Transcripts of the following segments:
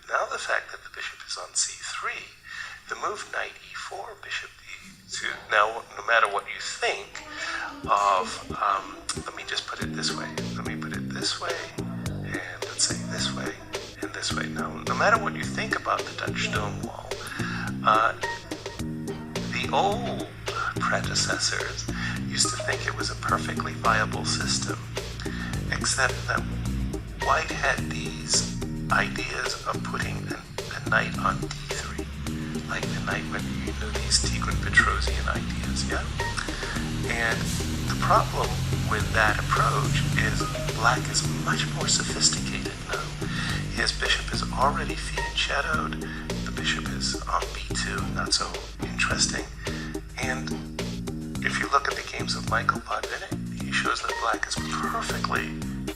Now the fact that the bishop is on c3, the move knight e4, bishop e2. Now, no matter what you think of, let me just put it this way. Let me put it this way, and let's say this way, and this way. Now, no matter what you think about the Dutch stone wall, the old predecessors used to think it was a perfectly viable system, except that White had these ideas of putting a knight on d3, like the knight when you know these Tigran-Petrosian ideas, yeah? And the problem with that approach is Black is much more sophisticated now. His bishop is already fianchettoed, the bishop is on b2, not so interesting, and if you look at the games of Michael Podvinik, he shows that Black is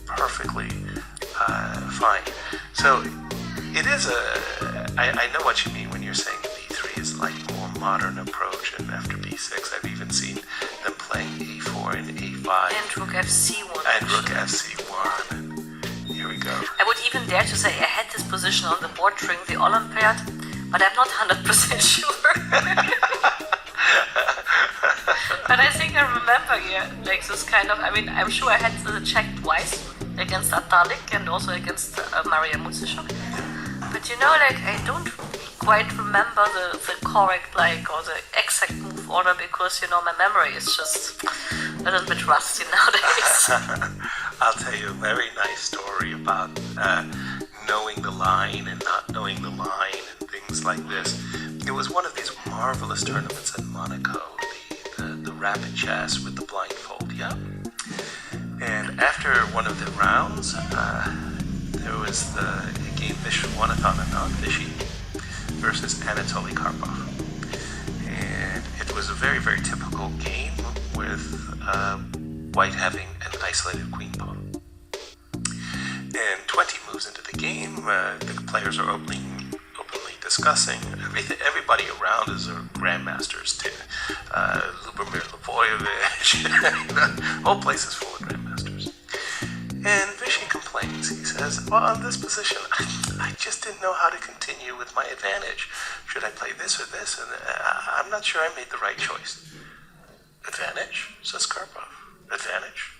perfectly fine. So it is I know what you mean when you're saying b3 is like a more modern approach, and after b6 I've even seen them playing a4 and a5. And rook fc1. And rook fc1. And here we go. I would even dare to say I had this position on the board during the Olympiad, but I'm not 100% sure. But I think I remember, yeah, like this kind of, I mean, I'm sure I had the check twice against Atalik and also against Maria Muzichuk. But you know, like, I don't quite remember the correct, like, or the exact move order because, you know, my memory is just a little bit rusty nowadays. I'll tell you a very nice story about knowing the line and not knowing the line and things like this. It was one of these marvelous tournaments in Monaco, the rapid chess with the blindfold, yeah? And after one of the rounds, there was the game Vishwanathan Anand Vishy versus Anatoly Karpov. And it was a very, very typical game with White having an isolated queen pawn. And 20 moves into the game, the players are openly discussing. Everybody around is a grandmasters too. Lubomir Lvoyevich, the whole place is full of grandmasters. And Vishy complains. He says, well, on this position, I just didn't know how to continue with my advantage. Should I play this or this? And I'm not sure I made the right choice. Advantage, says Karpov. Advantage.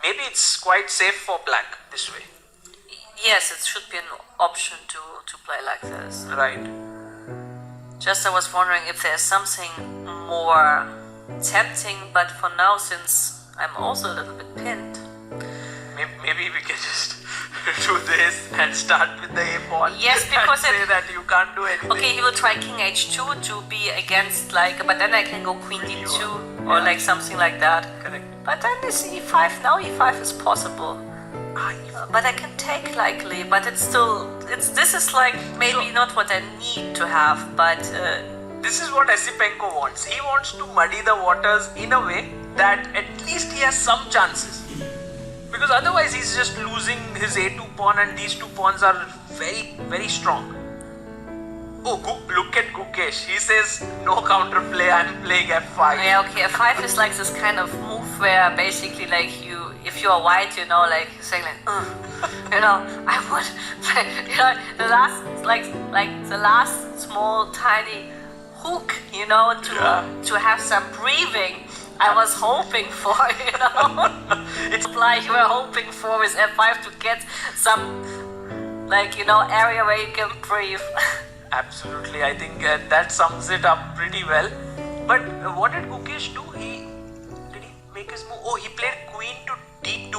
maybe it's quite safe for black this way. Yes, it should be an option to play like this. Right. Just I was wondering if there's something more tempting, but for now, since I'm also a little bit pinned. Maybe we can just do this and start with the a pawn. Yes, because and say that you can't do anything. Okay, he will try king h2 to be against but then I can go queen d2 or like something like that. Correct. But then this e5, now e5 is possible. But I can take likely, but this is like maybe not what I need to have, but this is what Esipenko wants. He wants to muddy the waters in a way that at least he has some chances. Because otherwise he's just losing his a2 pawn and these two pawns are very, very strong. Oh, look at Gukesh. He says no counterplay, I'm playing f5. Yeah, okay, f5 is like this kind of move where basically like if you are white, you know, like you're saying like, you know, I would, you know, the last small tiny hook, you know, to have some breathing. I was hoping for, you know. It's like you were hoping for with f5 to get some, like, you know, area where you can breathe. Absolutely, I think that sums it up pretty well. But what did Gukesh do? Did he make his move? Oh, he played queen to d2.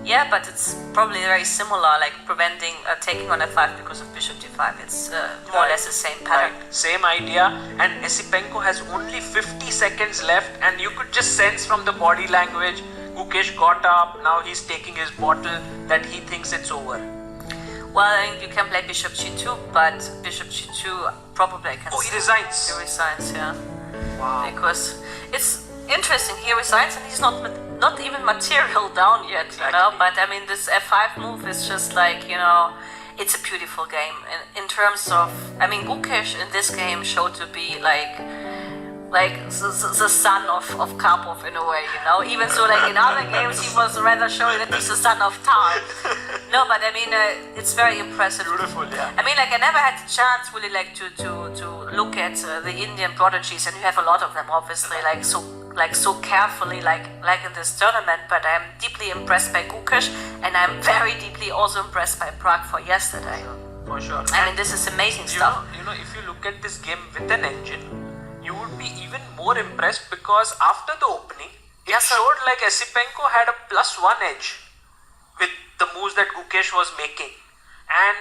Yeah, but it's probably very similar, like preventing taking on f5 because of bishop d5. It's more or less the same pattern. Right. Same idea, and Esipenko has only 50 seconds left, and you could just sense from the body language, Gukesh got up, now he's taking his bottle, that he thinks it's over. Well, I think you can play bishop g2, but bishop g2 probably I can. Oh, he resigns. He resigns, yeah. Wow. Because it's interesting. He resigns and he's not even material down yet, you know. But I mean, this f5 move is just like, you know, it's a beautiful game. In terms of, I mean, Gukesh in this game showed to be like the son of Karpov in a way, you know. Even so, like in other games, he was rather showing that he's the son of Tar. No, but I mean, it's very impressive. Beautiful, yeah. I mean, like I never had the chance really like to look at the Indian prodigies, and you have a lot of them, obviously, like so carefully, like in this tournament. But I'm deeply impressed by Gukesh, and I'm very deeply also impressed by Prague for yesterday. For sure. I mean, this is amazing stuff. You know, if you look at this game with an engine, you would be even more impressed because after the opening, it showed like Esipenko had a +1 edge with the moves that Gukesh was making. And